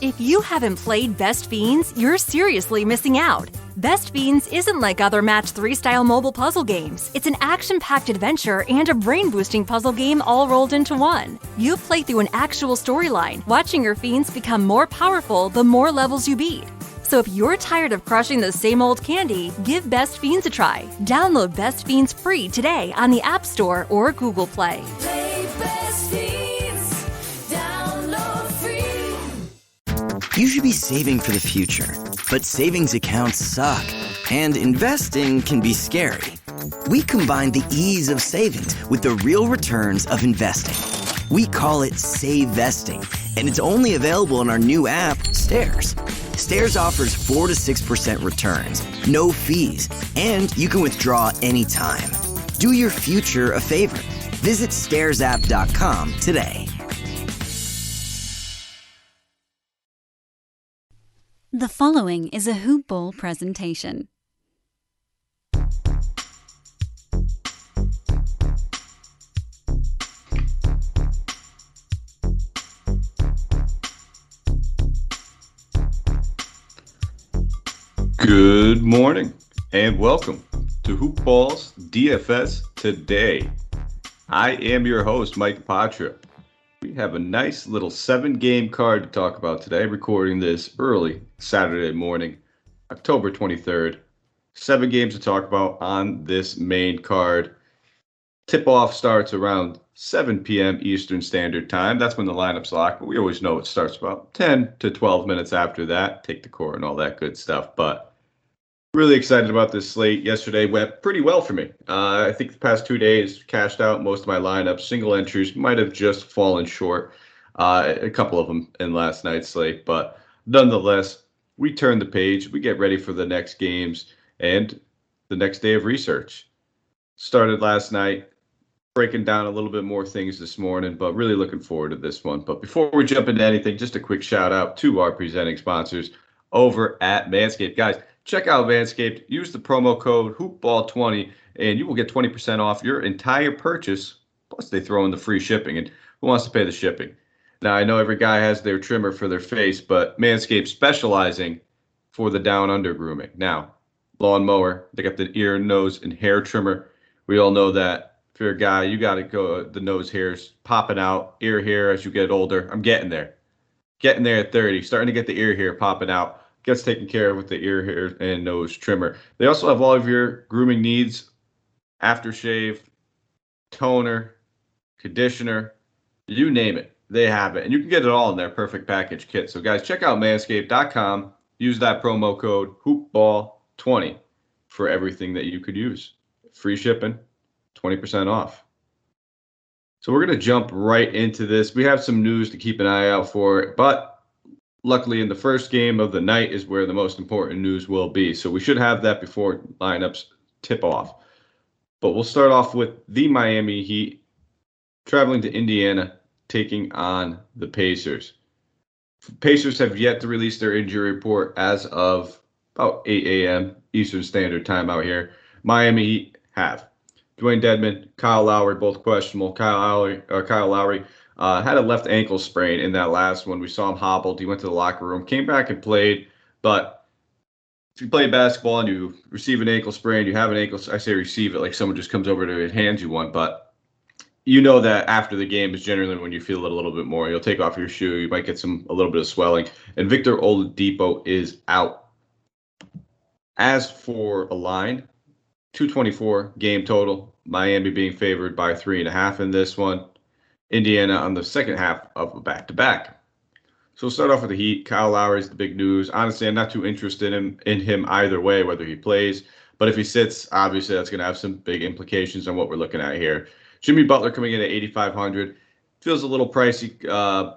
If you haven't played Best Fiends, you're seriously missing out. Best Fiends isn't like other Match 3-style mobile puzzle games. It's an action-packed adventure and a brain-boosting puzzle game all rolled into one. You play through an actual storyline, watching your fiends become more powerful the more levels you beat. So if you're tired of crushing the same old candy, give Best Fiends a try. Download Best Fiends free today on the App Store or Google Play. Play Best Fiends. Download free. You should be saving for the future, but savings accounts suck, and investing can be scary. We combine the ease of savings with the real returns of investing. We call it Save Vesting, and it's only available in our new app, Stairs. Stairs offers 4 to 6% returns, no fees, and you can withdraw anytime. Do your future a favor. Visit stairsapp.com today. The following is a Hoop Ball presentation. Good morning and welcome to Hoop Ball's DFS Today. I am your host, Mike Patra. We have a nice little 7-game card to talk about today, recording this early Saturday morning, October 23rd. 7 games to talk about on this main card. Tip-off starts around 7 p.m. Eastern Standard Time. That's when the lineup's locked, but we always know it starts about 10 to 12 minutes after that. Take the court and all that good stuff, but really excited about this slate. Yesterday went pretty well for me. I think the past 2 days cashed out most of my lineups. Single entries might have just fallen short, a couple of them in last night's slate. But nonetheless, we turn the page. We get ready for the next games and the next day of research. Started last night, breaking down a little bit more things this morning, but really looking forward to this one. But before we jump into anything, just a quick shout out to our presenting sponsors over at Manscaped. Guys, check out Manscaped. Use the promo code HoopBall20, and you will get 20% off your entire purchase. Plus, they throw in the free shipping. And who wants to pay the shipping? Now, I know every guy has their trimmer for their face, but Manscaped specializing for the down-under grooming. Now, lawnmower, they got the ear, nose, and hair trimmer. We all know that if you're a guy, you got to go the nose hairs popping out, ear hair as you get older. I'm getting there. Getting there at 30, starting to get the ear hair popping out. Gets taken care of with the ear hair and nose trimmer. They also have all of your grooming needs, aftershave, toner, conditioner, you name it. They have it. And you can get it all in their perfect package kit. So guys, check out manscaped.com. Use that promo code HoopBall20 for everything that you could use. Free shipping, 20% off. So we're going to jump right into this. We have some news to keep an eye out for, but luckily, in the first game of the night is where the most important news will be. So we should have that before lineups tip off. But we'll start off with the Miami Heat traveling to Indiana, taking on the Pacers. Pacers have yet to release their injury report as of about 8 a.m. Eastern Standard Time out here. Miami Heat have Dwayne Dedmon, Kyle Lowry, both questionable. Kyle Lowry had a left ankle sprain in that last one. We saw him hobbled. He went to the locker room, came back and played. But if you play basketball and you receive an ankle sprain, you have an ankle, I say receive it like someone just comes over to you and hands you one. But you know that after the game is generally when you feel it a little bit more. You'll take off your shoe. You might get a little bit of swelling. And Victor Oladipo is out. As for a line, 224 game total. Miami being favored by 3.5 in this one. Indiana on the second half of a back-to-back. So we'll start off with the Heat. Kyle Lowry is the big news. Honestly, I'm not too interested in him either way, whether he plays. But if he sits, obviously that's going to have some big implications on what we're looking at here. Jimmy Butler coming in at 8,500. Feels a little pricey,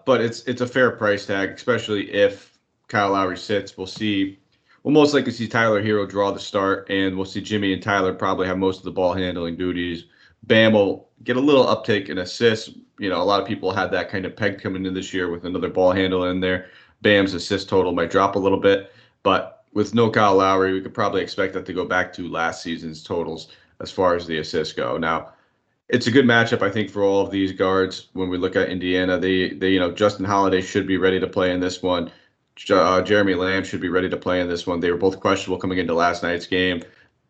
but it's a fair price tag, especially if Kyle Lowry sits. We'll most likely see Tyler Hero draw the start, and we'll see Jimmy and Tyler probably have most of the ball handling duties. Bam will get a little uptake in assists. You know, a lot of people had that kind of peg coming in this year with another ball handler in there. Bam's assist total might drop a little bit, but with no Kyle Lowry, we could probably expect that to go back to last season's totals as far as the assists go. Now, it's a good matchup, I think, for all of these guards. When we look at Indiana, they Justin Holiday should be ready to play in this one. Jeremy Lamb should be ready to play in this one. They were both questionable coming into last night's game.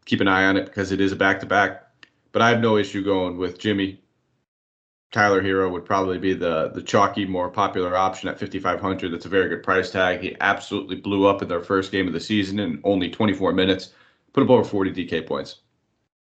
Keep an eye on it because it is a back-to-back. But I have no issue going with Jimmy. Tyler Hero would probably be the chalky, more popular option at 5,500. That's a very good price tag. He absolutely blew up in their first game of the season in only 24 minutes. Put up over 40 DK points.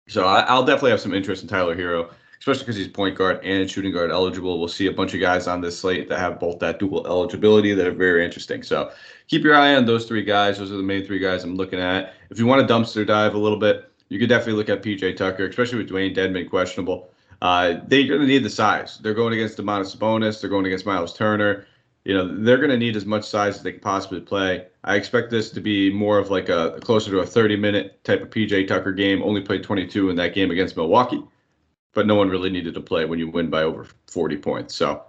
So I'll definitely have some interest in Tyler Hero, especially because he's point guard and shooting guard eligible. We'll see a bunch of guys on this slate that have both that dual eligibility that are very interesting. So keep your eye on those three guys. Those are the main three guys I'm looking at. If you want to dumpster dive a little bit, you could definitely look at PJ Tucker, especially with Dwayne Dedmon questionable. They're going to need the size. They're going against Domantas Sabonis. They're going against Miles Turner. They're going to need as much size as they can possibly play. I expect this to be more of like a closer to a 30-minute type of PJ Tucker game. Only played 22 in that game against Milwaukee, but no one really needed to play when you win by over 40 points. So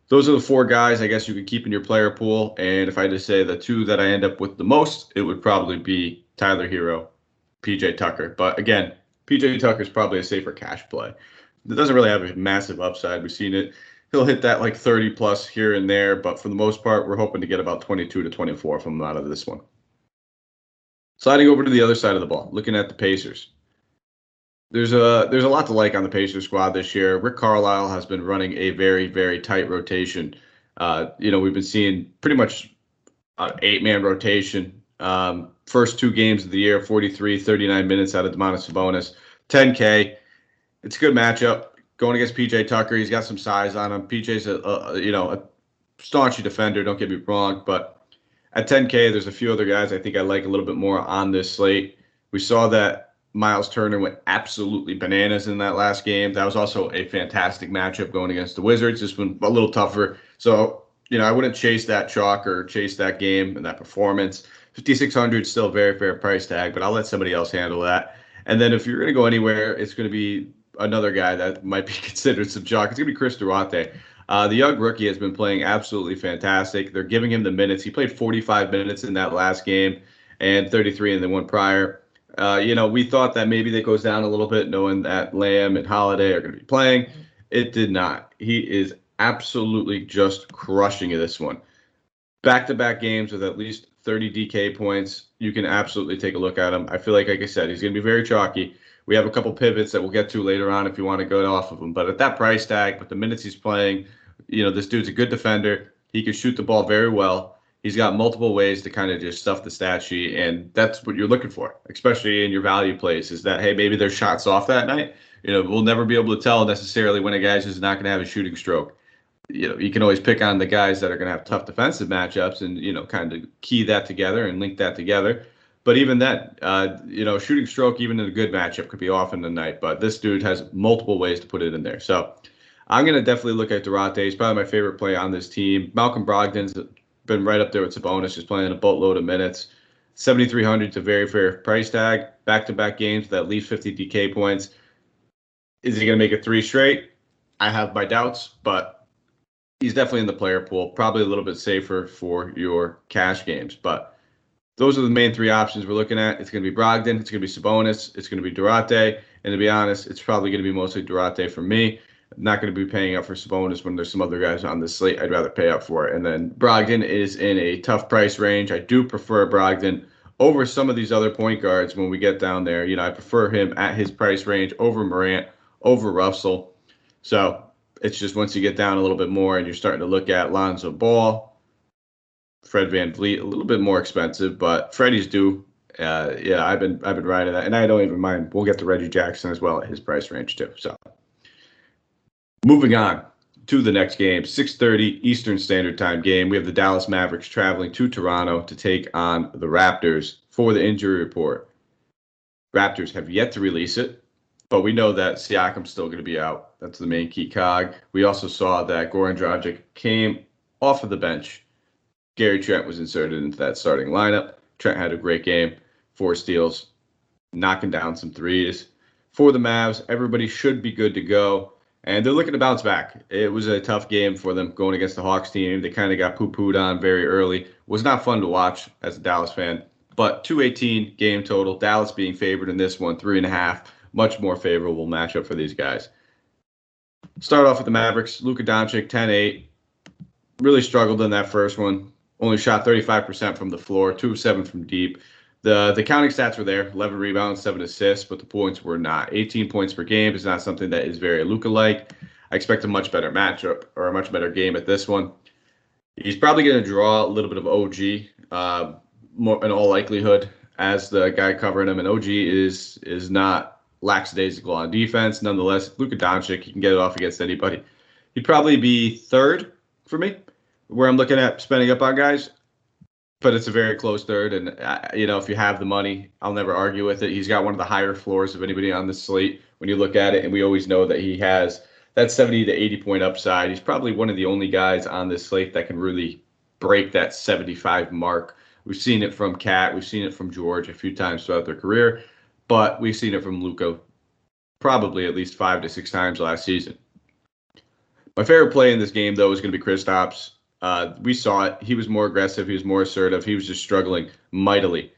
those are the four guys I guess you could keep in your player pool. And if I had to say the two that I end up with the most, it would probably be Tyler Hero, PJ Tucker. But again, PJ Tucker is probably a safer cash play. It doesn't really have a massive upside. We've seen it. He'll hit that like 30 plus here and there, but for the most part, we're hoping to get about 22 to 24 from him out of this one. Sliding over to the other side of the ball, looking at the Pacers. There's a lot to like on the Pacers squad this year. Rick Carlisle has been running a very, very tight rotation. We've been seeing pretty much an 8-man rotation. First 2 games of the year, 43, 39 minutes out of Domantas Sabonis, 10K. It's a good matchup. Going against PJ Tucker, he's got some size on him. PJ's a staunch defender, don't get me wrong, but at 10K, there's a few other guys I think I like a little bit more on this slate. We saw that Miles Turner went absolutely bananas in that last game. That was also a fantastic matchup going against the Wizards. This one a little tougher. So, I wouldn't chase that chalk or chase that game and that performance. 5,600 is still a very fair price tag, but I'll let somebody else handle that. And then if you're going to go anywhere, it's going to be another guy that might be considered some chalk. It's going to be Chris Durante. The young rookie has been playing absolutely fantastic. They're giving him the minutes. He played 45 minutes in that last game and 33 in the one prior. We thought that maybe that goes down a little bit knowing that Lamb and Holiday are going to be playing. It did not. He is absolutely just crushing this one. Back-to-back games with at least 30 DK points. You can absolutely take a look at him. I feel like I said, he's going to be very chalky. We have a couple pivots that we'll get to later on if you want to go off of him. But at that price tag, with the minutes he's playing, this dude's a good defender. He can shoot the ball very well. He's got multiple ways to kind of just stuff the stat sheet, and that's what you're looking for, especially in your value plays, is that, hey, maybe there's shots off that night. We'll never be able to tell necessarily when a guy's just not going to have a shooting stroke. You can always pick on the guys that are going to have tough defensive matchups and, kind of key that together and link that together. But even that, shooting stroke, even in a good matchup, could be off in the night. But this dude has multiple ways to put it in there. So I'm going to definitely look at Durante. He's probably my favorite play on this team. Malcolm Brogdon's been right up there with Sabonis, just playing a boatload of minutes. 7,300 is a very fair price tag. Back-to-back games with at least 50 DK points. Is he going to make it 3 straight? I have my doubts, but he's definitely in the player pool. Probably a little bit safer for your cash games, but those are the main 3 options we're looking at. It's going to be Brogdon, it's going to be Sabonis, it's going to be Durante, and to be honest, it's probably going to be mostly Durante for me. I'm not going to be paying up for Sabonis when there's some other guys on this slate I'd rather pay up for it. And then Brogdon is in a tough price range. I do prefer Brogdon over some of these other point guards when we get down there. I prefer him at his price range over Morant, over Russell. So it's just once you get down a little bit more and you're starting to look at Lonzo Ball, Fred VanVleet, a little bit more expensive, but Freddie's due. I've been riding that, and I don't even mind. We'll get to Reggie Jackson as well at his price range too. So, moving on to the next game, 6:30 Eastern Standard Time game. We have the Dallas Mavericks traveling to Toronto to take on the Raptors for the injury report. Raptors have yet to release it, but we know that Siakam's still going to be out. That's the main key cog. We also saw that Goran Dragic came off of the bench. Gary Trent was inserted into that starting lineup. Trent had a great game, 4 steals, knocking down some threes. For the Mavs, everybody should be good to go, and they're looking to bounce back. It was a tough game for them going against the Hawks team. They kind of got poo-pooed on very early. Was not fun to watch as a Dallas fan, but 218 game total. Dallas being favored in this one, 3.5. Much more favorable matchup for these guys. Start off with the Mavericks. Luka Doncic, 10-8. Really struggled in that first one. only shot 35% from the floor, 2 of 7 from deep. The counting stats were there, 11 rebounds, 7 assists, but the points were not. 18 points per game is not something that is very Luka-like. I expect a much better matchup or a much better game at this one. He's probably going to draw a little bit of OG, more in all likelihood, as the guy covering him. And OG is not lackadaisical on defense. Nonetheless, Luka Doncic, he can get it off against anybody. He'd probably be third for me, where I'm looking at spending up on guys. But it's a very close third. And, if you have the money, I'll never argue with it. He's got one of the higher floors of anybody on this slate when you look at it. And we always know that he has that 70 to 80 point upside. He's probably one of the only guys on this slate that can really break that 75 mark. We've seen it from Cat. We've seen it from George a few times throughout their career. But we've seen it from Luka probably at least 5 to 6 times last season. My favorite play in this game, though, is going to be Kristaps. We saw it. He was more aggressive. He was more assertive. He was just struggling mightily.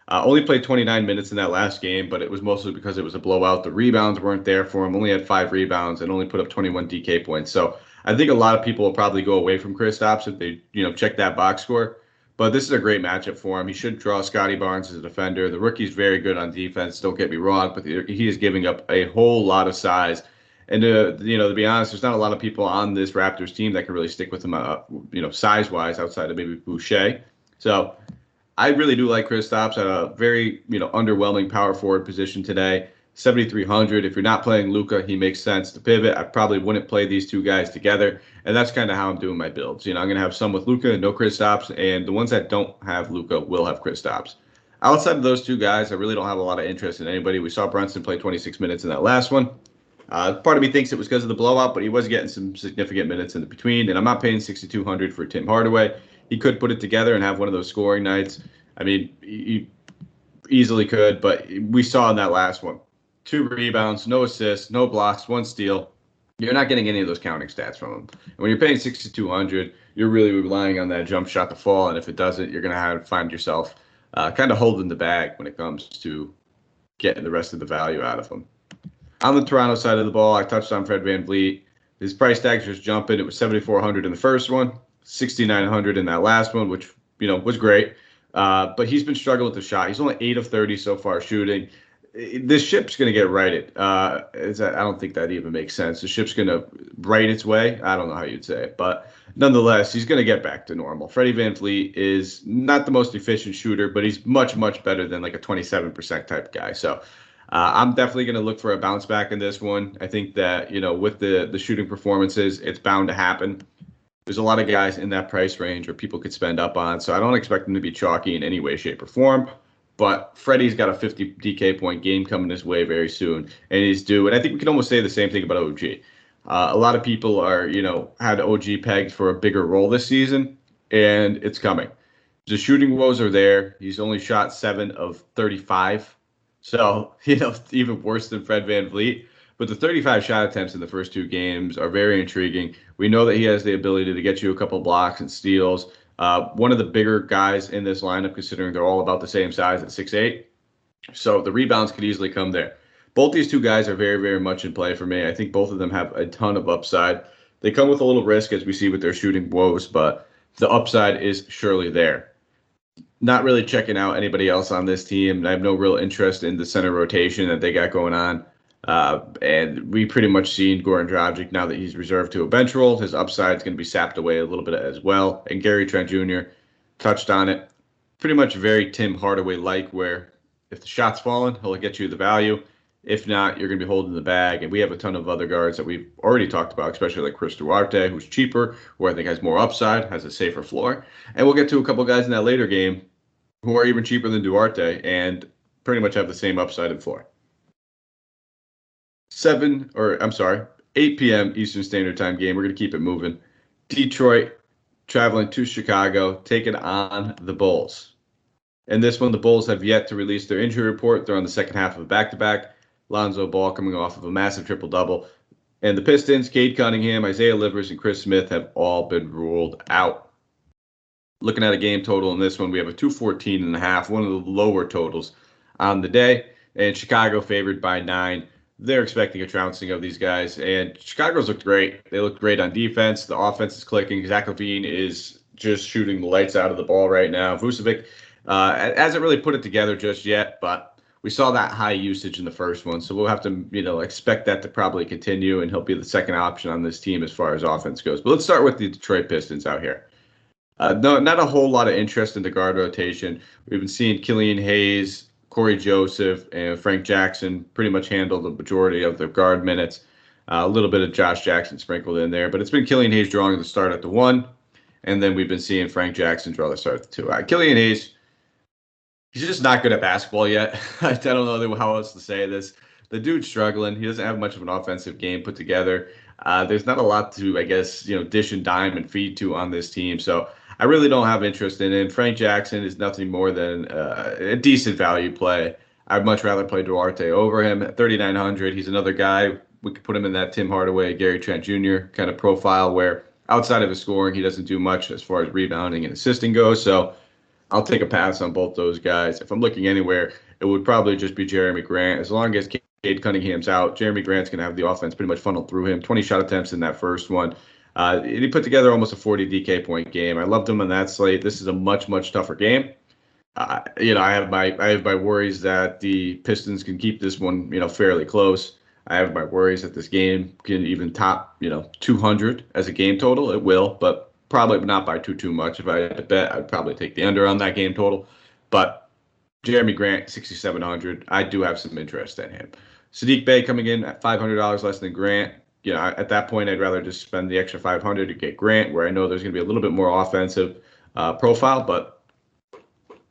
Only played 29 minutes in that last game, but it was mostly because it was a blowout. The rebounds weren't there for him. Only had 5 rebounds and only put up 21 DK points. So I think a lot of people will probably go away from Kristaps if they, check that box score. But this is a great matchup for him. He should draw Scotty Barnes as a defender. The rookie's very good on defense. Don't get me wrong, but he is giving up a whole lot of size. And to be honest, there's not a lot of people on this Raptors team that can really stick with him, size-wise, outside of maybe Boucher. So I really do like Kristaps at a very, underwhelming power forward position today. 7,300. If you're not playing Luka, he makes sense to pivot. I probably wouldn't play these two guys together, and that's kind of how I'm doing my builds. I'm going to have some with Luka and no Kristaps, and the ones that don't have Luka will have Kristaps. Outside of those two guys, I really don't have a lot of interest in anybody. We saw Brunson play 26 minutes in that last one. Part of me thinks it was because of the blowout, but he was getting some significant minutes in the between, and I'm not paying 6,200 for Tim Hardaway. He could put it together and have one of those scoring nights. I mean, he easily could, but we saw in that last one, 2 rebounds, no assists, no blocks, 1 steal. You're not getting any of those counting stats from him. And when you're paying 6,200, you're really relying on that jump shot to fall, and if it doesn't, you're going to find yourself kind of holding the bag when it comes to getting the rest of the value out of him. On the Toronto side of the ball, I touched on Fred VanVleet. His price tag's just jumping. It was 7,400 in the first one, 6,900 in that last one, which was great. But he's been struggling with the shot. He's only 8 of 30 so far shooting. This ship's going to get righted. I don't think that even makes sense. The ship's going to right its way. I don't know how you'd say it, but nonetheless, he's going to get back to normal. Freddie VanVleet is not the most efficient shooter, but he's much, much better than like a 27% type guy. So I'm definitely going to look for a bounce back in this one. I think that, with the shooting performances, it's bound to happen. There's a lot of guys in that price range where people could spend up on, so I don't expect them to be chalky in any way, shape, or form. But Freddie's got a 50 DK point game coming his way very soon, and he's due. And I think we can almost say the same thing about OG. A lot of people are, had OG pegged for a bigger role this season, and it's coming. The shooting woes are there. He's only shot 7 of 35. So, even worse than Fred VanVleet. But the 35 shot attempts in the first 2 games are very intriguing. We know that he has the ability to get you a couple blocks and steals. One of the bigger guys in this lineup, considering they're all about the same size at 6'8". So the rebounds could easily come there. Both these two guys are very, very much in play for me. I think both of them have a ton of upside. They come with a little risk, as we see with their shooting woes, but the upside is surely there. Not really checking out anybody else on this team. I have no real interest in the center rotation that they got going on. And we pretty much seen Goran Dragic, now that he's reserved to a bench role, his upside is going to be sapped away a little bit as well. And Gary Trent Jr. touched on it. Pretty much very Tim Hardaway-like, where if the shot's falling, he'll get you the value. If not, you're going to be holding the bag. And we have a ton of other guards that we've already talked about, especially like Chris Duarte, who's cheaper, who I think has more upside, has a safer floor. And we'll get to a couple guys in that later game who are even cheaper than Duarte and pretty much have the same upside and floor. 8 p.m. Eastern Standard Time game. We're going to keep it moving. Detroit traveling to Chicago, taking on the Bulls. In this one, the Bulls have yet to release their injury report. They're on the second half of a back-to-back. Lonzo Ball coming off of a massive triple-double. And the Pistons, Cade Cunningham, Isaiah Livers, and Chris Smith have all been ruled out. Looking at a game total in this one, we have a 214.5, one of the lower totals on the day. And Chicago favored by 9. They're expecting a trouncing of these guys. And Chicago's looked great. They looked great on defense. The offense is clicking. Zach Levine is just shooting the lights out of the ball right now. Vucevic hasn't really put it together just yet, but we saw that high usage in the first one, so we'll have to, expect that to probably continue, and he'll be the second option on this team as far as offense goes. But let's start with the Detroit Pistons out here. No, not a whole lot of interest in the guard rotation. We've been seeing Killian Hayes, Corey Joseph, and Frank Jackson pretty much handle the majority of the guard minutes. A little bit of Josh Jackson sprinkled in there, but it's been Killian Hayes drawing the start at the 1, and then we've been seeing Frank Jackson draw the start at the 2. Killian Hayes, he's just not good at basketball yet. I don't know how else to say this. The dude's struggling. He doesn't have much of an offensive game put together. There's not a lot to, dish and dime and feed to on this team, so I really don't have interest in it. Frank Jackson is nothing more than a decent value play. I'd much rather play Durante over him at 3,900. He's another guy. We could put him in that Tim Hardaway, Gary Trent Jr. kind of profile where outside of his scoring, he doesn't do much as far as rebounding and assisting goes. So I'll take a pass on both those guys. If I'm looking anywhere, it would probably just be Jeremy Grant. As long as Cade Cunningham's out, Jeremy Grant's going to have the offense pretty much funneled through him. 20 shot attempts in that first one. He put together almost a 40 DK point game. I loved him on that slate. This is a much, much tougher game. I have my worries that the Pistons can keep this one, fairly close. I have my worries that this game can even top, 200 as a game total. It will, but probably not by too much. If I had to bet, I'd probably take the under on that game total. But Jeremy Grant, 6,700. I do have some interest in him. Sadiq Bey coming in at $500 less than Grant. At that point, I'd rather just spend the extra $500 to get Grant, where I know there's going to be a little bit more offensive profile, but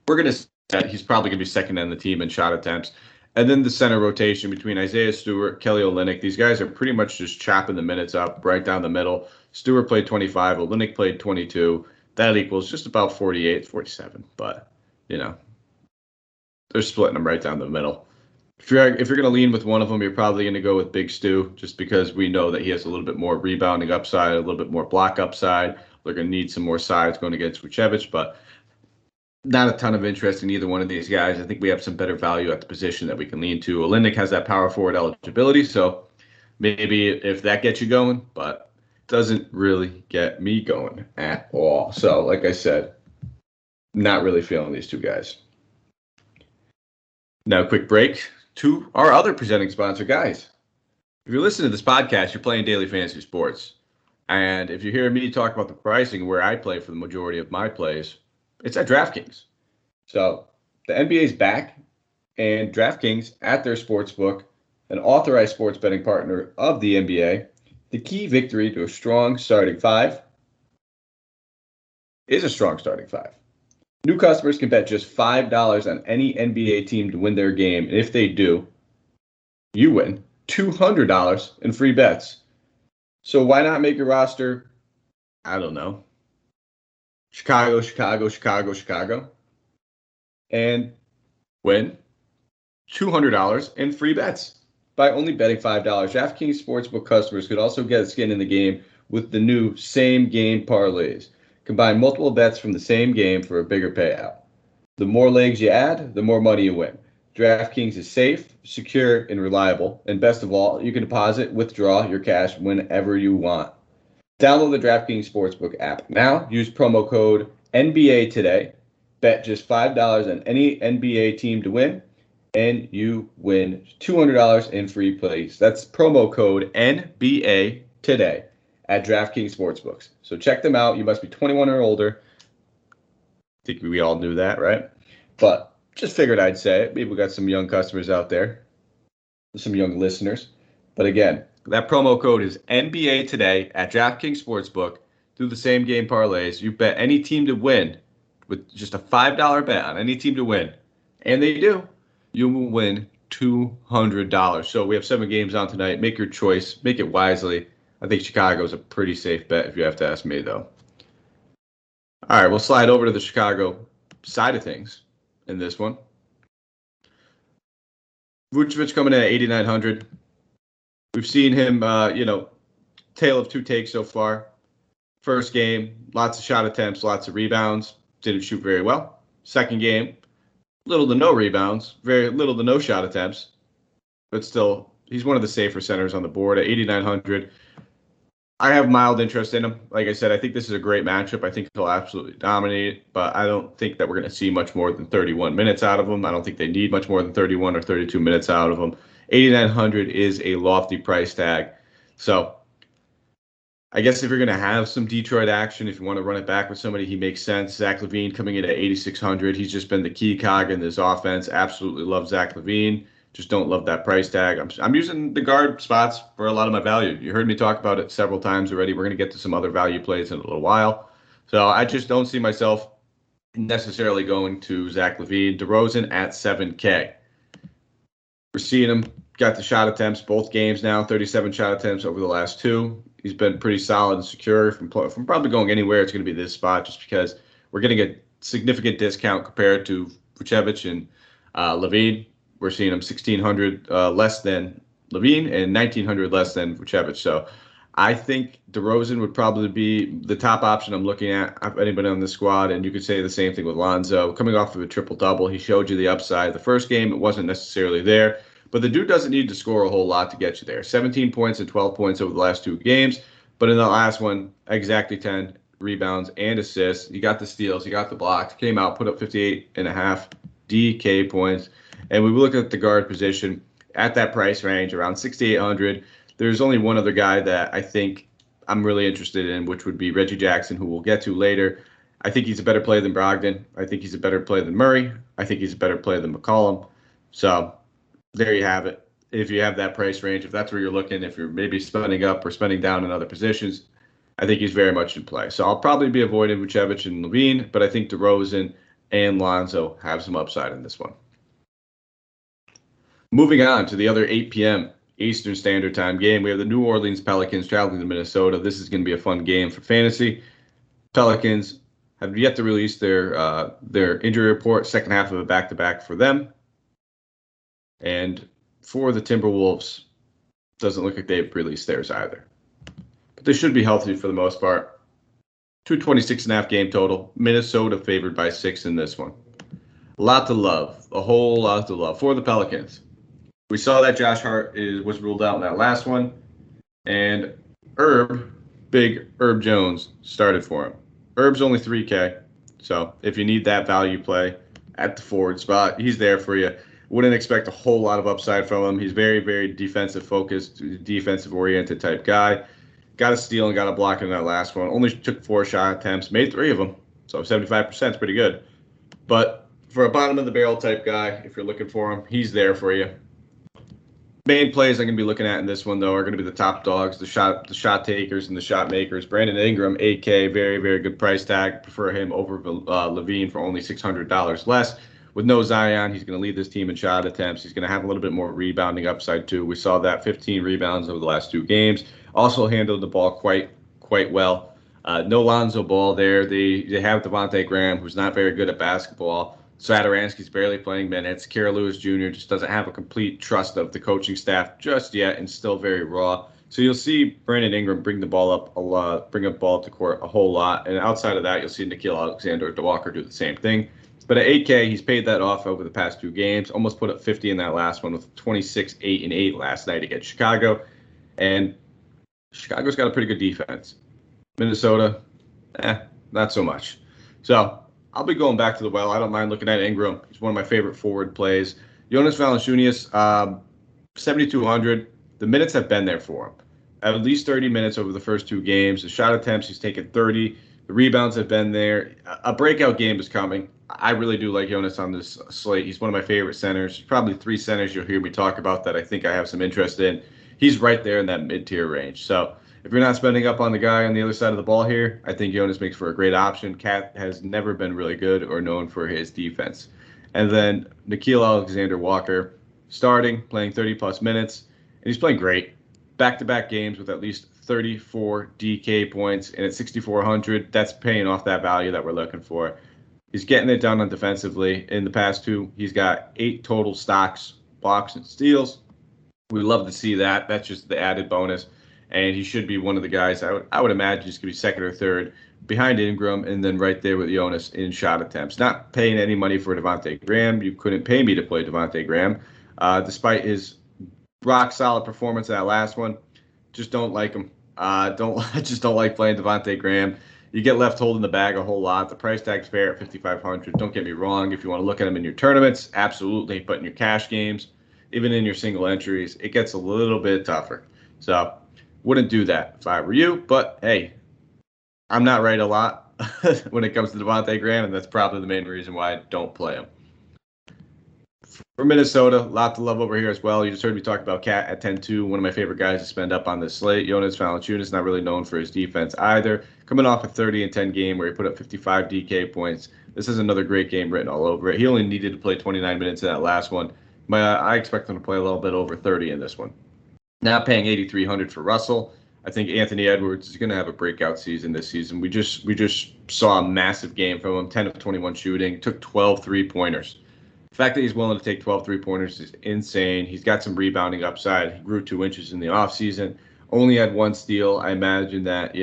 we're going to say he's probably going to be second on the team in shot attempts. And then the center rotation between Isaiah Stewart, Kelly Olynyk. These guys are pretty much just chopping the minutes up right down the middle. Stewart played 25, Olynyk played 22. That equals just about 48, 47. But, they're splitting them right down the middle. If you're going to lean with one of them, you're probably going to go with Big Stu, just because we know that he has a little bit more rebounding upside, a little bit more block upside. They're going to need some more sides going against Vucevic, but not a ton of interest in either one of these guys. I think we have some better value at the position that we can lean to. Olynyk has that power forward eligibility, so maybe if that gets you going, but doesn't really get me going at all. So, like I said, not really feeling these two guys. Now, quick break to our other presenting sponsor, guys. If you're listening to this podcast, you're playing daily fantasy sports. And if you hear me talk about the pricing where I play for the majority of my plays, it's at DraftKings. So the NBA's back, and DraftKings at their sportsbook, an authorized sports betting partner of the NBA, the key victory to a strong starting five is a strong starting five. New customers can bet just $5 on any NBA team to win their game. And if they do, you win $200 in free bets. So why not make your roster, I don't know, Chicago, and win $200 in free bets by only betting $5. DraftKings Sportsbook customers could also get skin in the game with the new same game parlays. Combine multiple bets from the same game for a bigger payout. The more legs you add, the more money you win. DraftKings is safe, secure, and reliable. And best of all, you can deposit, withdraw your cash whenever you want. Download the DraftKings Sportsbook app now. Use promo code NBA today. Bet just $5 on any NBA team to win, and you win $200 in free plays. That's promo code NBA today at DraftKings Sportsbooks. So check them out. You must be 21 or older. I think we all knew that, right? But just figured I'd say it. Maybe we got some young customers out there, some young listeners. But again, that promo code is NBA today at DraftKings Sportsbook. Do the same game parlays. You bet any team to win with just a $5 bet on any team to win, and they do, you will win $200. So we have 7 games on tonight. Make your choice. Make it wisely. I think Chicago is a pretty safe bet if you have to ask me, though. All right, we'll slide over to the Chicago side of things in this one. Vucevic coming in at 8,900. We've seen him, tale of two takes so far. First game, lots of shot attempts, lots of rebounds. Didn't shoot very well. Second game, little to no rebounds, very little to no shot attempts. But still, he's one of the safer centers on the board at 8,900. I have mild interest in him. Like I said, I think this is a great matchup. I think he'll absolutely dominate, but I don't think that we're going to see much more than 31 minutes out of him. I don't think they need much more than 31 or 32 minutes out of him. 8,900 is a lofty price tag. So I guess if you're going to have some Detroit action, if you want to run it back with somebody, he makes sense. Zach Levine coming in at 8,600. He's just been the key cog in this offense. Absolutely love Zach Levine. Just don't love that price tag. I'm using the guard spots for a lot of my value. You heard me talk about it several times already. We're going to get to some other value plays in a little while. So I just don't see myself necessarily going to Zach Levine. DeRozan at 7K. We're seeing him got the shot attempts both games now, 37 shot attempts over the last two. He's been pretty solid and secure from probably going anywhere. It's going to be this spot just because we're getting a significant discount compared to Vucevic and Levine. We're seeing him 1,600 less than Levine and 1,900 less than Vucevic. So I think DeRozan would probably be the top option I'm looking at of anybody on the squad. And you could say the same thing with Lonzo. Coming off of a triple-double, he showed you the upside. The first game, it wasn't necessarily there. But the dude doesn't need to score a whole lot to get you there. 17 points and 12 points over the last two games. But in the last one, exactly 10 rebounds and assists. He got the steals. He got the blocks. Came out, put up 58.5 DK points. And we look at the guard position at that price range, around 6,800. There's only one other guy that I think I'm really interested in, which would be Reggie Jackson, who we'll get to later. I think he's a better player than Brogdon. I think he's a better player than Murray. I think he's a better player than McCollum. So there you have it. If you have that price range, if that's where you're looking, if you're maybe spending up or spending down in other positions, I think he's very much in play. So I'll probably be avoiding Vucevic and Levine, but I think DeRozan and Lonzo have some upside in this one. Moving on to the other 8 p.m. Eastern Standard Time game, we have the New Orleans Pelicans traveling to Minnesota. This is going to be a fun game for fantasy. Pelicans have yet to release their injury report, second half of a back-to-back for them. And for the Timberwolves, doesn't look like they've released theirs either. But they should be healthy for the most part. 226.5 game total. Minnesota favored by 6 in this one. A lot to love. A whole lot to love for the Pelicans. We saw that Josh Hart was ruled out in that last one. And Big Herb Jones started for him. Herb's only 3K. So if you need that value play at the forward spot, he's there for you. Wouldn't expect a whole lot of upside from him. He's very, very defensive-focused, defensive-oriented type guy. Got a steal and got a block in that last one. Only took 4 shot attempts, made 3 of them. So 75% is pretty good. But for a bottom-of-the-barrel type guy, if you're looking for him, he's there for you. Main plays I'm going to be looking at in this one, though, are going to be the top dogs, the shot takers and the shot makers. Brandon Ingram, 8K, very, very good price tag. Prefer him over Levine for only $600 less. With no Zion, he's going to lead this team in shot attempts. He's going to have a little bit more rebounding upside, too. We saw that 15 rebounds over the last 2 games. Also handled the ball quite well. No Lonzo Ball there. They have Devontae Graham, who's not very good at basketball. Satoransky's barely playing minutes. Kira Lewis Jr. just doesn't have a complete trust of the coaching staff just yet and still very raw. So you'll see Brandon Ingram bring the ball up a lot, bring up ball up the court a whole lot. And outside of that, you'll see Nickeil Alexander-Walker do the same thing. But at 8K, he's paid that off over the past 2 games. Almost put up 50 in that last one with 26, 8, and 8 last night against Chicago. And Chicago's got a pretty good defense. Minnesota, not so much. So I'll be going back to the well. I don't mind looking at Ingram. He's one of my favorite forward plays. Jonas Valanciunas, 7,200. The minutes have been there for him. At least 30 minutes over the first 2 games. The shot attempts, he's taken 30. The rebounds have been there. A breakout game is coming. I really do like Jonas on this slate. He's one of my favorite centers. There's probably 3 centers you'll hear me talk about that I think I have some interest in. He's right there in that mid-tier range. So if you're not spending up on the guy on the other side of the ball here, I think Jonas makes for a great option. Cat has never been really good or known for his defense. And then Nickeil Alexander-Walker starting, playing 30-plus minutes, and he's playing great. Back-to-back games with at least 34 DK points, and at 6,400, that's paying off that value that we're looking for. He's getting it done on defensively. In the past 2, he's got 8 total stocks, blocks, and steals. We love to see that. That's just the added bonus. And he should be one of the guys, I would imagine he's going to be second or third behind Ingram and then right there with Jonas in shot attempts. Not paying any money for Devontae Graham. You couldn't pay me to play Devontae Graham. Despite his rock-solid performance in that last one, just don't like him. I just don't like playing Devontae Graham. You get left holding the bag a whole lot. The price tag's fair at 5,500. Don't get me wrong. If you want to look at him in your tournaments, absolutely. But in your cash games, even in your single entries, it gets a little bit tougher. So wouldn't do that if I were you. But hey, I'm not right a lot when it comes to Devontae Graham, and that's probably the main reason why I don't play him. For Minnesota, a lot to love over here as well. You just heard me talk about Cat at 10-2, one of my favorite guys to spend up on this slate. Jonas Valencian is not really known for his defense either. Coming off a 30-10 game where he put up 55 DK points. This is another great game written all over it. He only needed to play 29 minutes in that last one. I expect him to play a little bit over 30 in this one. Now paying 8,300 for Russell. I think Anthony Edwards is going to have a breakout season this season. We just saw a massive game from him, 10 of 21 shooting, took 12 3-pointers. The fact that he's willing to take 12 3-pointers is insane. He's got some rebounding upside. He grew 2 inches in the offseason. Only had 1 steal. I imagine that,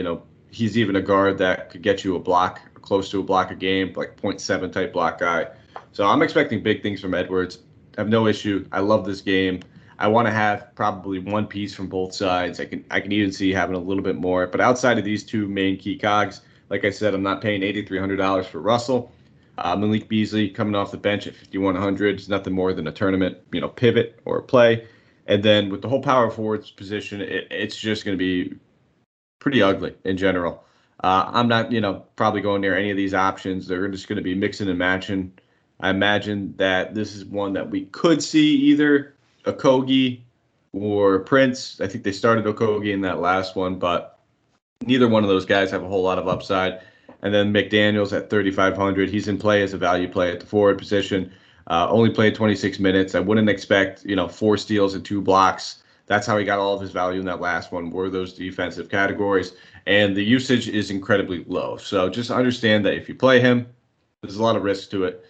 he's even a guard that could get you a block, close to a block a game, like 0.7 type block guy. So I'm expecting big things from Edwards. I have no issue. I love this game. I want to have probably one piece from both sides. I can even see having a little bit more. But outside of these two main key cogs, like I said, I'm not paying $8,300 for Russell. Malik Beasley coming off the bench at 5,100 is nothing more than a tournament, pivot or a play. And then with the whole power forwards position, it's just going to be pretty ugly in general. I'm not, probably going near any of these options. They're just going to be mixing and matching. I imagine that this is one that we could see either Okogie or Prince. I think they started Okogie in that last one, but neither one of those guys have a whole lot of upside. And then McDaniels at 3,500. He's in play as a value play at the forward position. Only played 26 minutes. I wouldn't expect, 4 steals and 2 blocks. That's how he got all of his value in that last one, were those defensive categories. And the usage is incredibly low. So just understand that if you play him, there's a lot of risk to it.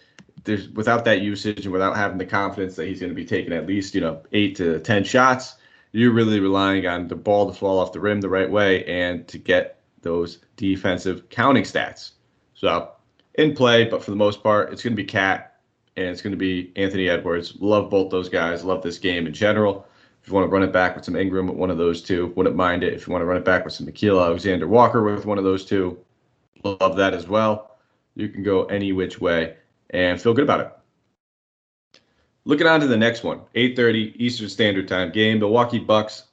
Without that usage and without having the confidence that he's going to be taking at least, 8 to 10 shots, you're really relying on the ball to fall off the rim the right way and to get those defensive counting stats. So in play, but for the most part, it's going to be Cat and it's going to be Anthony Edwards. Love both those guys. Love this game in general. If you want to run it back with some Ingram with one of those two, wouldn't mind it. If you want to run it back with some Nickeil Alexander-Walker with one of those two, love that as well. You can go any which way and feel good about it. Looking on to the next one, 8:30 Eastern Standard Time game. Milwaukee Bucks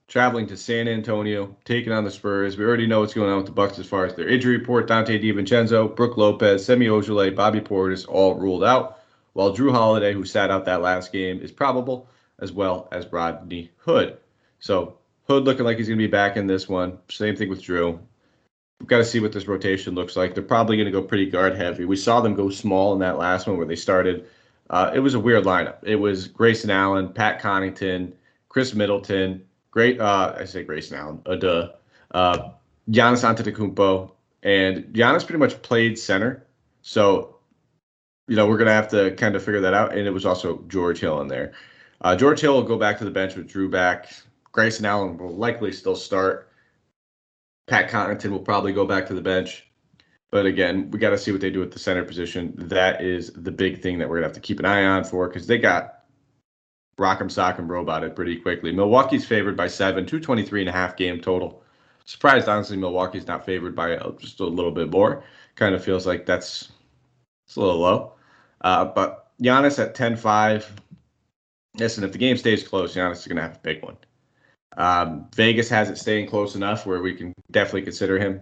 traveling to San Antonio, taking on the Spurs. We already know what's going on with the Bucks as far as their injury report. Donte DiVincenzo, Brook Lopez, Semi Ojeleye, Bobby Portis all ruled out, while Drew Holiday, who sat out that last game, is probable, as well as Rodney Hood. So Hood looking like he's going to be back in this one. Same thing with Drew. We've got to see what this rotation looks like. They're probably going to go pretty guard heavy. We saw them go small in that last one where they started. It was a weird lineup. It was Grayson Allen, Pat Connaughton, Chris Middleton, I say Grayson Allen, Giannis Antetokounmpo, and Giannis pretty much played center. So, we're going to have to kind of figure that out. And it was also George Hill in there. George Hill will go back to the bench with Drew back. Grayson Allen will likely still start. Pat Connaughton will probably go back to the bench. But again, we got to see what they do at the center position. That is the big thing that we're going to have to keep an eye on for, because they got Rock'em Sock'em roboted pretty quickly. Milwaukee's favored by 7, 223.5 game total. Surprised, honestly, Milwaukee's not favored by just a little bit more. Kind of feels like it's a little low. But Giannis at 10-5. Listen, if the game stays close, Giannis is going to have a big one. Vegas has it staying close enough where we can definitely consider him.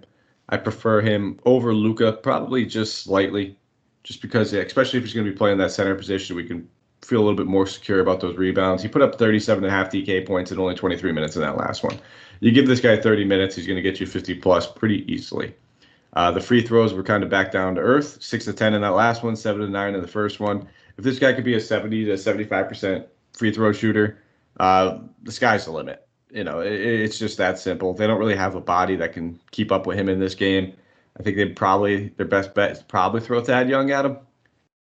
I prefer him over Luka, probably just slightly, just because, especially if he's going to be playing that center position, we can feel a little bit more secure about those rebounds. He put up 37.5 DK points in only 23 minutes in that last one. You give this guy 30 minutes, he's going to get you 50-plus pretty easily. The free throws were kind of back down to earth, 6 to 10 in that last one, 7 to 9 in the first one. If this guy could be a 70 to 75% free throw shooter, the sky's the limit. It's just that simple. They don't really have a body that can keep up with him in this game. I think their best bet is probably throw Thad Young at him.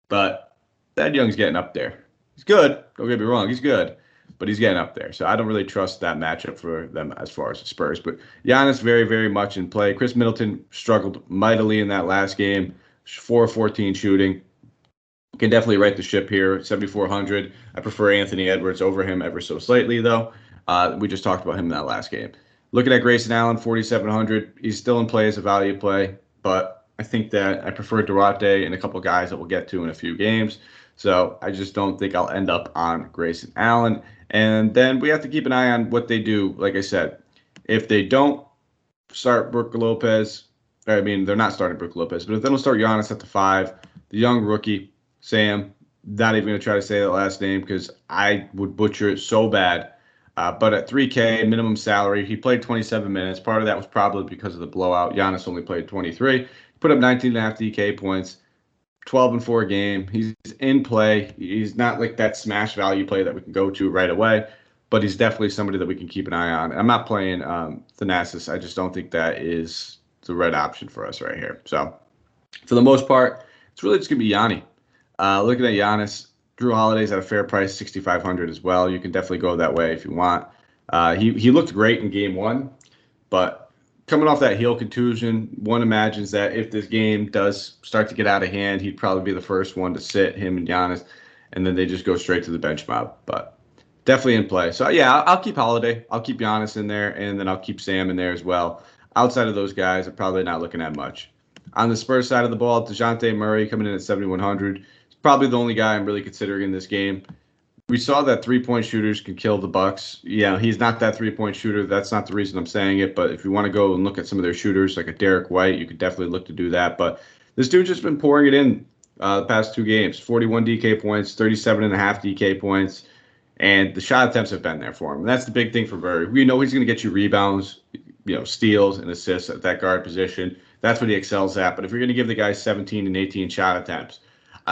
But Thad Young's getting up there. He's good. Don't get me wrong. He's good. But he's getting up there. So I don't really trust that matchup for them as far as the Spurs. But Giannis very, very much in play. Chris Middleton struggled mightily in that last game. 4-14 shooting. Can definitely right the ship here. 7,400. I prefer Anthony Edwards over him ever so slightly, though. We just talked about him in that last game. Looking at Grayson Allen, 4,700. He's still in play as a value play, but I think that I prefer Durante and a couple guys that we'll get to in a few games. So I just don't think I'll end up on Grayson Allen. And then we have to keep an eye on what they do. Like I said, if they don't start Brook Lopez, they're not starting Brook Lopez, but if they don't start Giannis at the 5, the young rookie, Sam, not even going to try to say that last name because I would butcher it so bad. But at $3K minimum salary, he played 27 minutes. Part of that was probably because of the blowout. Giannis only played 23. He put up 19.5 DK points, 12 and 4 game. He's in play. He's not like that smash value play that we can go to right away, but he's definitely somebody that we can keep an eye on. I'm not playing Thanasis. I just don't think that is the right option for us right here. So for the most part, it's really just going to be Yanni. Looking at Giannis, Drew Holiday's at a fair price, 6,500 as well. You can definitely go that way if you want. He looked great in game 1, but coming off that heel contusion, one imagines that if this game does start to get out of hand, he'd probably be the first one to sit, him and Giannis, and then they just go straight to the bench mob. But definitely in play. So, yeah, I'll keep Holiday. I'll keep Giannis in there, and then I'll keep Sam in there as well. Outside of those guys, I'm probably not looking at much. On the Spurs side of the ball, DeJounte Murray coming in at 7,100. Probably the only guy I'm really considering in this game. We saw that three-point shooters can kill the Bucks. Yeah, he's not that three-point shooter. That's not the reason I'm saying it. But if you want to go and look at some of their shooters, like a Derek White, you could definitely look to do that. But this dude's just been pouring it in the past 2 games. 41 DK points, 37.5 DK points. And the shot attempts have been there for him. And that's the big thing for Murray. We know he's going to get you rebounds, steals and assists at that guard position. That's what he excels at. But if you're going to give the guy 17 and 18 shot attempts,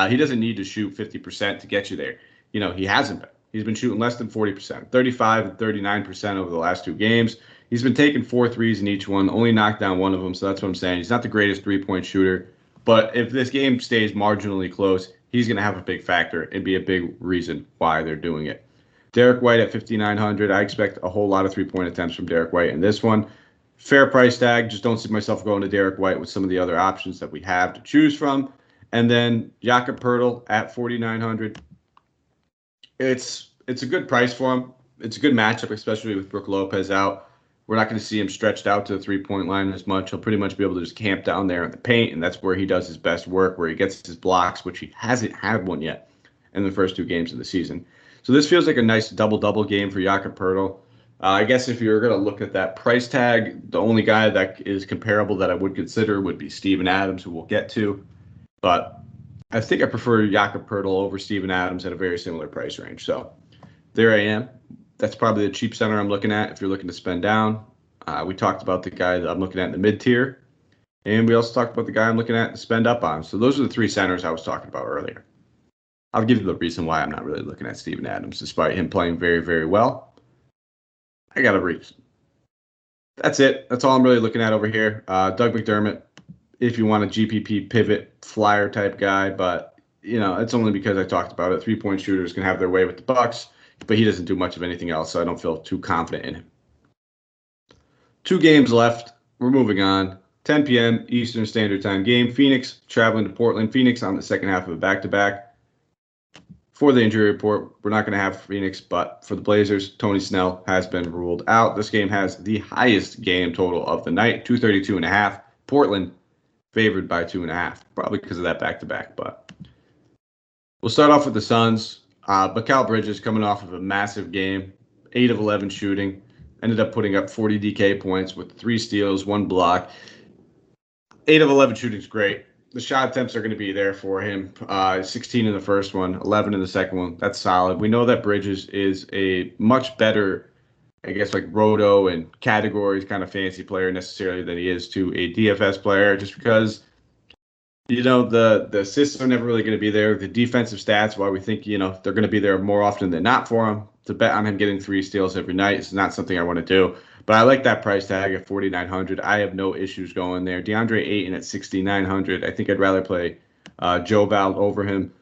he doesn't need to shoot 50% to get you there. He hasn't been. He's been shooting less than 40%, 35 and 39% over the last 2 games. He's been taking 4 threes in each one, only knocked down 1 of them. So that's what I'm saying. He's not the greatest three-point shooter. But if this game stays marginally close, he's going to have a big factor and be a big reason why they're doing it. Derek White at 5,900. I expect a whole lot of three-point attempts from Derek White in this one. Fair price tag. Just don't see myself going to Derek White with some of the other options that we have to choose from. And then Jakob Poeltl at 4,900. It's a good price for him. It's a good matchup, especially with Brook Lopez out. We're not going to see him stretched out to the three-point line as much. He'll pretty much be able to just camp down there in the paint, and that's where he does his best work, where he gets his blocks, which he hasn't had one yet in the first 2 games of the season. So this feels like a nice double-double game for Jakob Poeltl. I guess if you're going to look at that price tag, the only guy that is comparable that I would consider would be Steven Adams, who we'll get to. But I think I prefer Jakob Poeltl over Steven Adams at a very similar price range. So there I am. That's probably the cheap center I'm looking at if you're looking to spend down. We talked about the guy that I'm looking at in the mid-tier. And we also talked about the guy I'm looking at to spend up on. So those are the 3 centers I was talking about earlier. I'll give you the reason why I'm not really looking at Steven Adams, despite him playing very, very well. I got a reason. That's it. That's all I'm really looking at over here. Doug McDermott, if you want a GPP pivot flyer type guy, but it's only because I talked about it. 3-point shooters can have their way with the Bucks, but he doesn't do much of anything else, so I don't feel too confident in him. 2 games left. We're moving on. 10 p.m. Eastern Standard Time game. Phoenix traveling to Portland. Phoenix on the second half of a back-to-back. For the injury report, we're not going to have Phoenix, but for the Blazers, Tony Snell has been ruled out. This game has the highest game total of the night, 232.5. Portland favored by 2.5, probably because of that back-to-back. But we'll start off with the Suns. Mikal Bridges coming off of a massive game, 8 of 11 shooting, ended up putting up 40 DK points with 3 steals, 1 block. 8 of 11 shooting is great. The shot attempts are going to be there for him. 16 in the first one, 11 in the second one. That's solid. We know that Bridges is a much better, I guess, like roto and categories kind of fancy player necessarily than he is to a DFS player, just because, the assists are never really going to be there. The defensive stats, while we think, they're going to be there more often than not for him, to bet on him getting 3 steals every night is not something I want to do. But I like that price tag at 4,900. I have no issues going there. DeAndre Ayton at 6,900. I think I'd rather play Joe Val over him.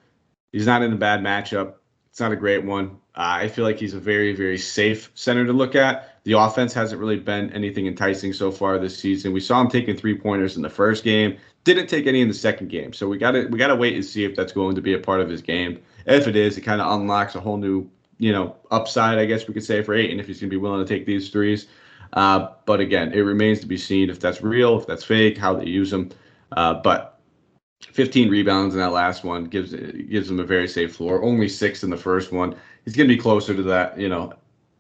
He's not in a bad matchup. It's not a great one. I feel like he's a very, very safe center to look at. The offense hasn't really been anything enticing so far this season. We saw him taking 3-pointers in the first game. Didn't take any in the second game. So we gotta wait and see if that's going to be a part of his game. If it is, it kind of unlocks a whole new, upside, I guess we could say, for Ayton if he's going to be willing to take these threes. But again, it remains to be seen if that's real, if that's fake, how they use them. But 15 rebounds in that last one gives him a very safe floor. Only 6 in the first one. He's going to be closer to that,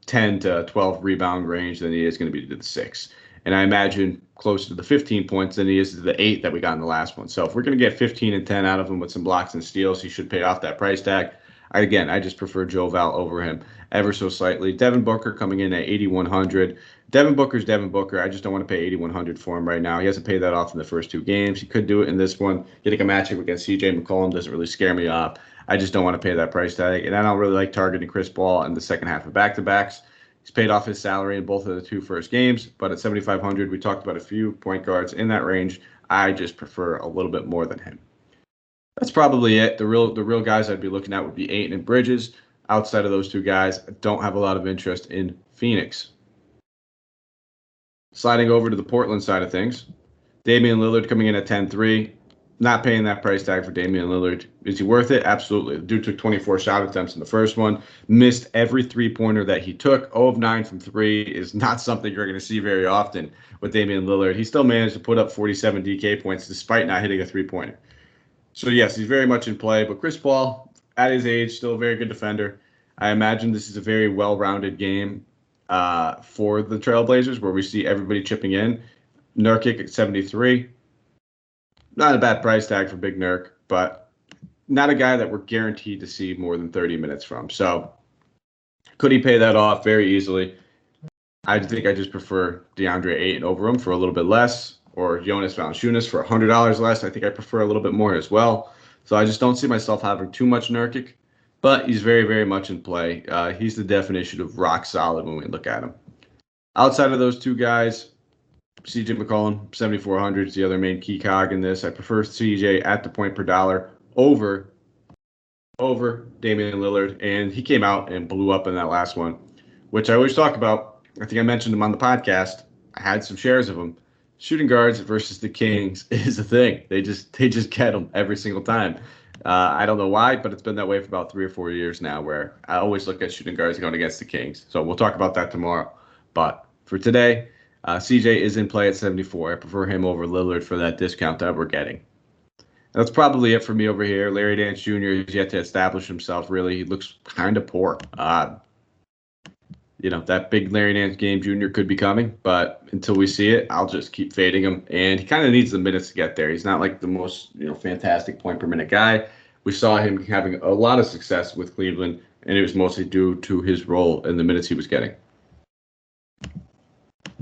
10 to 12 rebound range than he is going to be to the 6. And I imagine closer to the 15 points than he is to the 8 that we got in the last one. So if we're going to get 15 and 10 out of him with some blocks and steals, he should pay off that price tag. I just prefer Joe Val over him ever so slightly. Devin Booker coming in at 8,100. Devin Booker's Devin Booker. I just don't want to pay 8,100 for him right now. He hasn't paid that off in the first 2 games. He could do it in this one. Getting a matchup against CJ McCollum doesn't really scare me off. I just don't want to pay that price tag. And I don't really like targeting Chris Paul in the second half of back-to-backs. He's paid off his salary in both of the 2 first games, but at 7,500, we talked about a few point guards in that range. I just prefer a little bit more than him. That's probably it. The real guys I'd be looking at would be Ayton and Bridges. Outside of those 2 guys, I don't have a lot of interest in Phoenix. Sliding over to the Portland side of things, Damian Lillard coming in at 10-3. Not paying that price tag for Damian Lillard. Is he worth it? Absolutely. The dude took 24 shot attempts in the first one. Missed every three-pointer that he took. 0 of 9 from 3 is not something you're going to see very often with Damian Lillard. He still managed to put up 47 DK points despite not hitting a three-pointer. So, yes, he's very much in play. But Chris Paul, at his age, still a very good defender. I imagine this is a very well-rounded game for the Trailblazers where we see everybody chipping in. Nurkic at 73. Not a bad price tag for Big Nurk, but not a guy that we're guaranteed to see more than 30 minutes from. So could he pay that off very easily? I think I just prefer DeAndre Ayton over him for a little bit less, or Jonas Valanciunas for $100 less. I think I prefer a little bit more as well. So I just don't see myself having too much Nurkic, but he's very, very much in play. He's the definition of rock solid when we look at him. Outside of those 2 guys, CJ McCollum, 7,400 is the other main key cog in this. I prefer CJ at the point per dollar over Damian Lillard. And he came out and blew up in that last one, which I always talk about. I think I mentioned him on the podcast. I had some shares of him. Shooting guards versus the Kings is a thing. They just get them every single time. I don't know why, but it's been that way for about 3 or 4 years now where I always look at shooting guards going against the Kings. So we'll talk about that tomorrow. But for today, CJ is in play at 74. I prefer him over Lillard for that discount that we're getting. That's probably it for me over here. Larry Nance Jr. is yet to establish himself, really. He looks kind of poor. That big Larry Nance game Jr. could be coming, but until we see it, I'll just keep fading him. And he kind of needs the minutes to get there. He's not like the most fantastic point per minute guy. We saw him having a lot of success with Cleveland, and it was mostly due to his role in the minutes he was getting.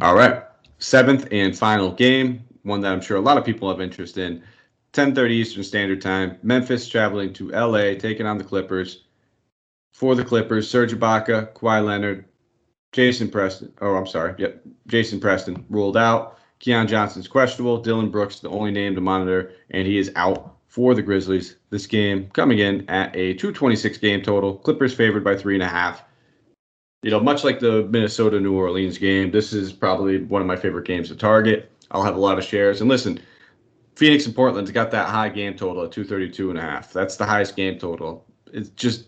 All right, 7th and final game, one that I'm sure a lot of people have interest in. 10:30 Eastern Standard Time. Memphis traveling to LA, taking on the Clippers. For the Clippers, Serge Ibaka, Kawhi Leonard, Jason Preston ruled out. Keon Johnson's questionable. Dylan Brooks, the only name to monitor, and he is out for the Grizzlies. This game coming in at a 226 game total. Clippers favored by 3.5. Much like the Minnesota-New Orleans game, this is probably one of my favorite games to target. I'll have a lot of shares. And listen, Phoenix and Portland's got that high game total at 232.5. That's the highest game total. It just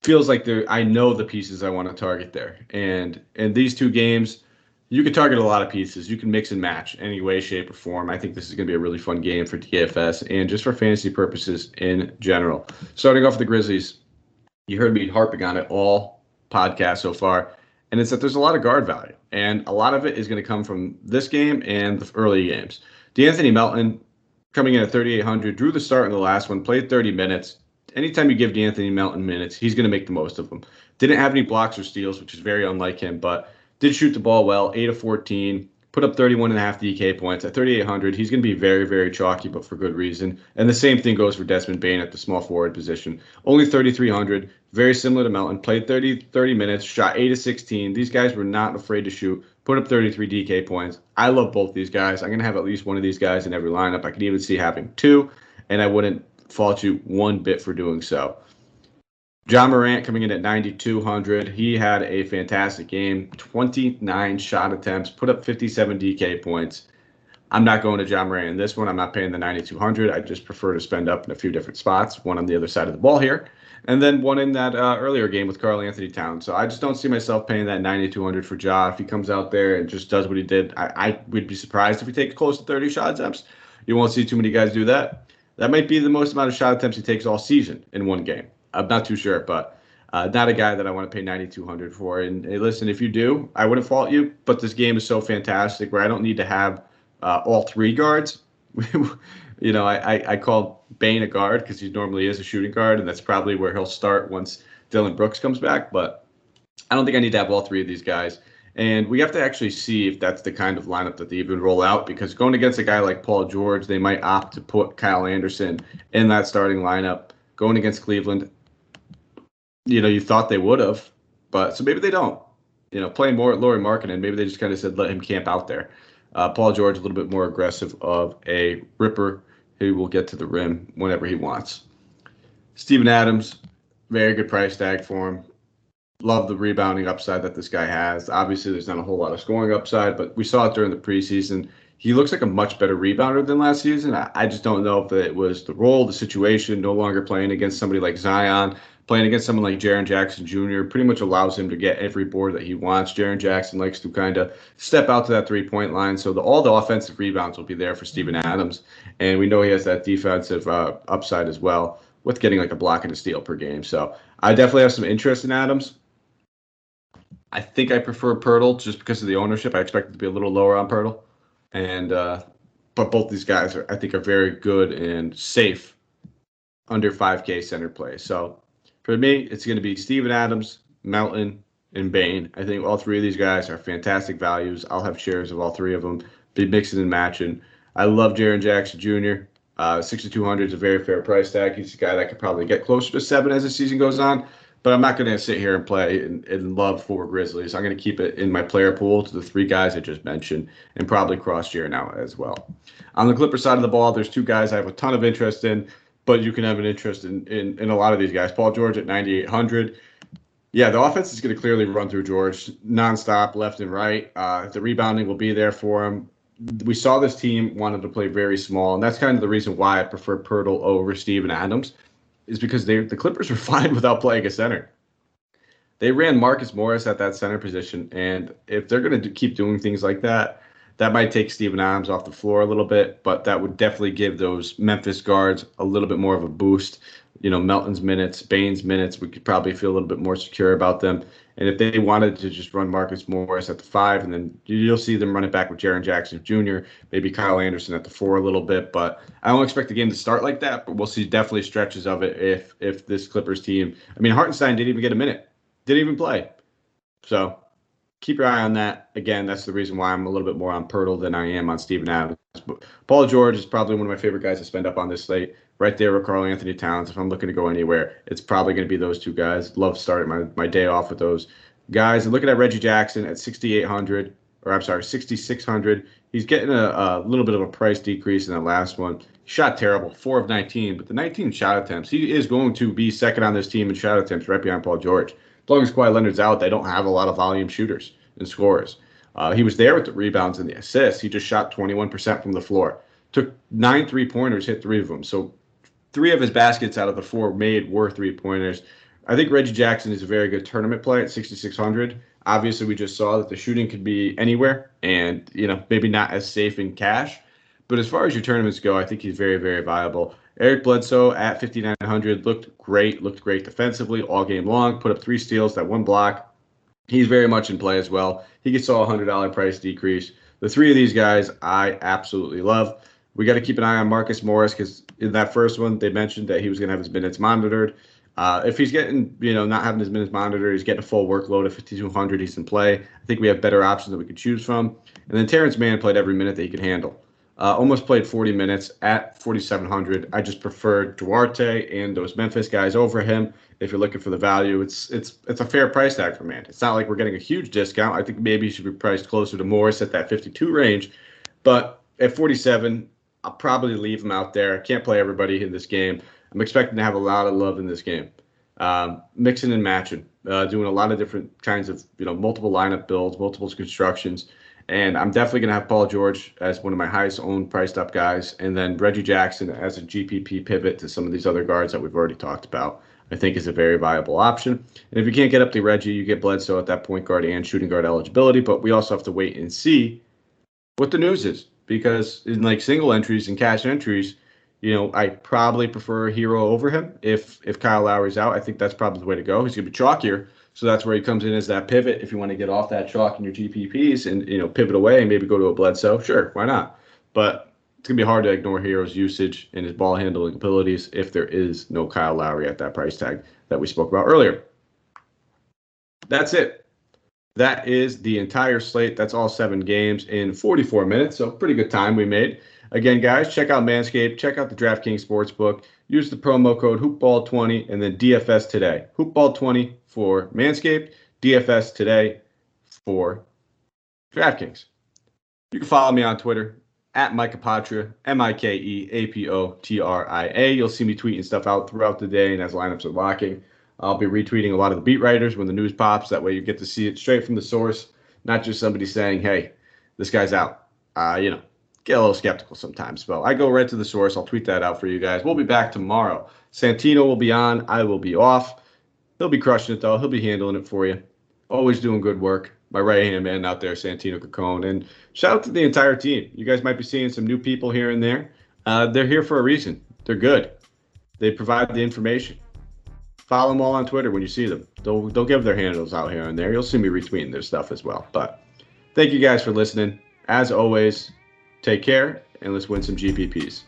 feels like I know the pieces I want to target there. And in these 2 games, you can target a lot of pieces. You can mix and match any way, shape, or form. I think this is going to be a really fun game for DFS and just for fantasy purposes in general. Starting off with the Grizzlies, you heard me harping on it all podcast so far, and it's that there's a lot of guard value, and a lot of it is going to come from this game and the early games. DeAnthony Melton coming in at 3,800, drew the start in the last one, played 30 minutes. Anytime you give DeAnthony Melton minutes, he's going to make the most of them. Didn't have any blocks or steals, which is very unlike him, but did shoot the ball well, 8 of 14, put up 31.5 DK points. At 3,800, he's going to be very, very chalky, but for good reason. And the same thing goes for Desmond Bane at the small forward position. Only 3,300, very similar to Melton. Played 30 minutes, shot 8 of 16. These guys were not afraid to shoot, put up 33 DK points. I love both these guys. I'm going to have at least one of these guys in every lineup. I could even see having 2, and I wouldn't fault you one bit for doing so. John Morant coming in at 9,200. He had a fantastic game, 29 shot attempts, put up 57 DK points. I'm not going to John Morant in this one. I'm not paying the 9,200. I just prefer to spend up in a few different spots, one on the other side of the ball here. And then one in that earlier game with Karl Anthony Towns. So I just don't see myself paying that 9,200 for Ja. If he comes out there and just does what he did, I would be surprised if he takes close to 30 shot attempts. You won't see too many guys do that. That might be the most amount of shot attempts he takes all season in one game. I'm not too sure, but not a guy that I want to pay 9,200 for. And hey, listen, if you do, I wouldn't fault you, but this game is so fantastic where I don't need to have all three guards. I call Bane a guard because he normally is a shooting guard, and that's probably where he'll start once Dylan Brooks comes back. But I don't think I need to have all three of these guys. And we have to actually see if that's the kind of lineup that they even roll out, because going against a guy like Paul George, they might opt to put Kyle Anderson in that starting lineup. Going against Cleveland, you thought they would have, but so maybe they don't. Playing more at Lowry Markkinen, maybe they just kind of said let him camp out there. Paul George, a little bit more aggressive of a ripper who will get to the rim whenever he wants. Steven Adams, very good price tag for him. Love the rebounding upside that this guy has. Obviously, there's not a whole lot of scoring upside, but we saw it during the preseason. He looks like a much better rebounder than last season. I just don't know if it was the role, the situation, no longer playing against somebody like Zion, playing against someone like Jaren Jackson Jr. pretty much allows him to get every board that he wants. Jaren Jackson likes to kind of step out to that three-point line, so all the offensive rebounds will be there for Steven Adams, and we know he has that defensive upside as well with getting like a block and a steal per game. So I definitely have some interest in Adams. I think I prefer Pirtle just because of the ownership. I expect it to be a little lower on Pirtle. But both these guys I think are very good and safe under 5K center play. So for me, it's going to be Steven Adams, Melton, and Bane. I think all three of these guys are fantastic values. I'll have shares of all three of them, be mixing and matching. I love Jaren Jackson Jr. 6,200 is a very fair price tag. He's a guy that could probably get closer to 7 as the season goes on. But I'm not going to sit here and play and love 4 Grizzlies. I'm going to keep it in my player pool to the 3 guys I just mentioned and probably cross Jaren out as well. On the Clippers side of the ball, there's 2 guys I have a ton of interest in, but you can have an interest in a lot of these guys. Paul George at 9,800. Yeah, the offense is going to clearly run through George nonstop, left and right. The rebounding will be there for him. We saw this team wanted to play very small, and that's kind of the reason why I prefer Pirtle over Steven Adams. Is because the Clippers were fine without playing a center. They ran Marcus Morris at that center position, and if they're going to keep doing things like that, that might take Steven Adams off the floor a little bit, but that would definitely give those Memphis guards a little bit more of a boost. Melton's minutes, Bane's minutes, we could probably feel a little bit more secure about them. And if they wanted to just run Marcus Morris at the 5, and then you'll see them run it back with Jaren Jackson Jr., maybe Kyle Anderson at the 4 a little bit. But I don't expect the game to start like that, but we'll see definitely stretches of it if this Clippers team. I mean, Hartenstein didn't even get a minute, didn't even play. So keep your eye on that. Again, that's the reason why I'm a little bit more on Pirtle than I am on Steven Adams. But Paul George is probably one of my favorite guys to spend up on this slate. Right there with Karl Anthony Towns. If I'm looking to go anywhere, it's probably going to be those 2 guys. Love starting my day off with those guys. And looking at Reggie Jackson at 6,600. He's getting a little bit of a price decrease in that last one. He shot terrible, 4 of 19, but the 19 shot attempts. He is going to be second on this team in shot attempts right behind Paul George. As long as Kawhi Leonard's out, they don't have a lot of volume shooters and scorers. He was there with the rebounds and the assists. He just shot 21% from the floor. Took 9 3-pointers, hit 3 of them. So 3 of his baskets out of the 4 made were 3-pointers. I think Reggie Jackson is a very good tournament play at 6,600. Obviously, we just saw that the shooting could be anywhere and, maybe not as safe in cash. But as far as your tournaments go, I think he's very, very viable. Eric Bledsoe at 5,900 looked great defensively all game long, put up 3 steals, that 1 block. He's very much in play as well. He gets all $100 price decrease. The 3 of these guys I absolutely love. We got to keep an eye on Marcus Morris because in that first one, they mentioned that he was going to have his minutes monitored. If he's getting, not having his minutes monitored, he's getting a full workload at 5,200. He's in play. I think we have better options that we could choose from. And then Terrence Mann played every minute that he could handle. Almost played 40 minutes at 4,700. I just prefer Durante and those Memphis guys over him. If you're looking for the value, it's a fair price tag for Mann. It's not like we're getting a huge discount. I think maybe he should be priced closer to Morris at that 52 range. But at 47, I'll probably leave him out there. I can't play everybody in this game. I'm expecting to have a lot of love in this game. Mixing and matching, doing a lot of different kinds of, multiple lineup builds, multiple constructions. And I'm definitely going to have Paul George as one of my highest owned priced up guys. And then Reggie Jackson as a GPP pivot to some of these other guards that we've already talked about, I think is a very viable option. And if you can't get up to Reggie, you get Bledsoe at that point guard and shooting guard eligibility. But we also have to wait and see what the news is. Because in like single entries and cash entries, I probably prefer Hero over him. If Kyle Lowry's out, I think that's probably the way to go. He's going to be chalkier. So that's where he comes in as that pivot. If you want to get off that chalk in your GPPs and, pivot away and maybe go to a Bledsoe, sure, why not? But it's going to be hard to ignore Hero's usage and his ball handling abilities if there is no Kyle Lowry at that price tag that we spoke about earlier. That's it. That is the entire slate. That's all 7 games in 44 minutes. So pretty good time we made. Again, guys, check out Manscaped. Check out the DraftKings Sportsbook. Use the promo code HoopBall20 and then DFS today. HoopBall20 for Manscaped, DFS today for DraftKings. You can follow me on Twitter at Micah Patria, MikeApotria. You'll see me tweeting stuff out throughout the day and as lineups are locking. I'll be retweeting a lot of the beat writers when the news pops. That way you get to see it straight from the source, not just somebody saying, hey, this guy's out. Get a little skeptical sometimes. But I go right to the source. I'll tweet that out for you guys. We'll be back tomorrow. Santino will be on. I will be off. He'll be crushing it, though. He'll be handling it for you. Always doing good work. My right-hand man out there, Santino Cacone. And shout out to the entire team. You guys might be seeing some new people here and there. They're here for a reason. They're good. They provide the information. Follow them all on Twitter when you see them. They'll give their handles out here and there. You'll see me retweeting their stuff as well. But thank you guys for listening. As always, take care, and let's win some GPPs.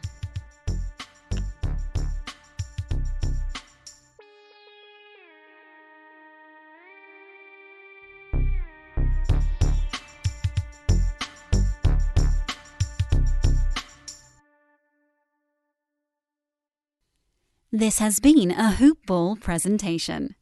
This has been a Hoop Ball presentation.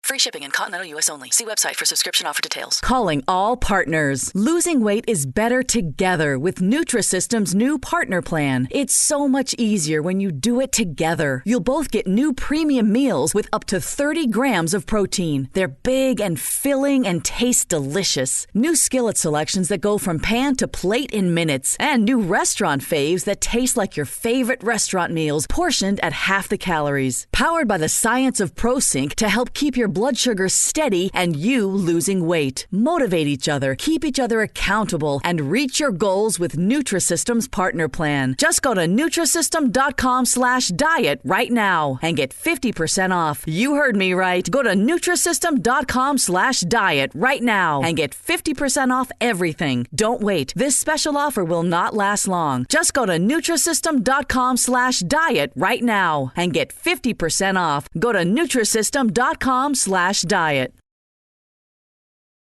Free shipping in continental U.S. only. See website for subscription offer details. Calling all partners. Losing weight is better together with Nutrisystem's new partner plan. It's so much easier when you do it together. You'll both get new premium meals with up to 30 grams of protein. They're big and filling and taste delicious. New skillet selections that go from pan to plate in minutes. And new restaurant faves that taste like your favorite restaurant meals, portioned at half the calories. Powered by the science of ProSync to help keep your blood sugar steady and you losing weight. Motivate each other, keep each other accountable, and reach your goals with Nutrisystem's partner plan. Just go to Nutrisystem.com/diet right now and get 50% off. You heard me right. Go to Nutrisystem.com/diet right now and get 50% off everything. Don't wait. This special offer will not last long. Just go to Nutrisystem.com/diet right now and get 50% off. Go to Nutrisystem.com/diet.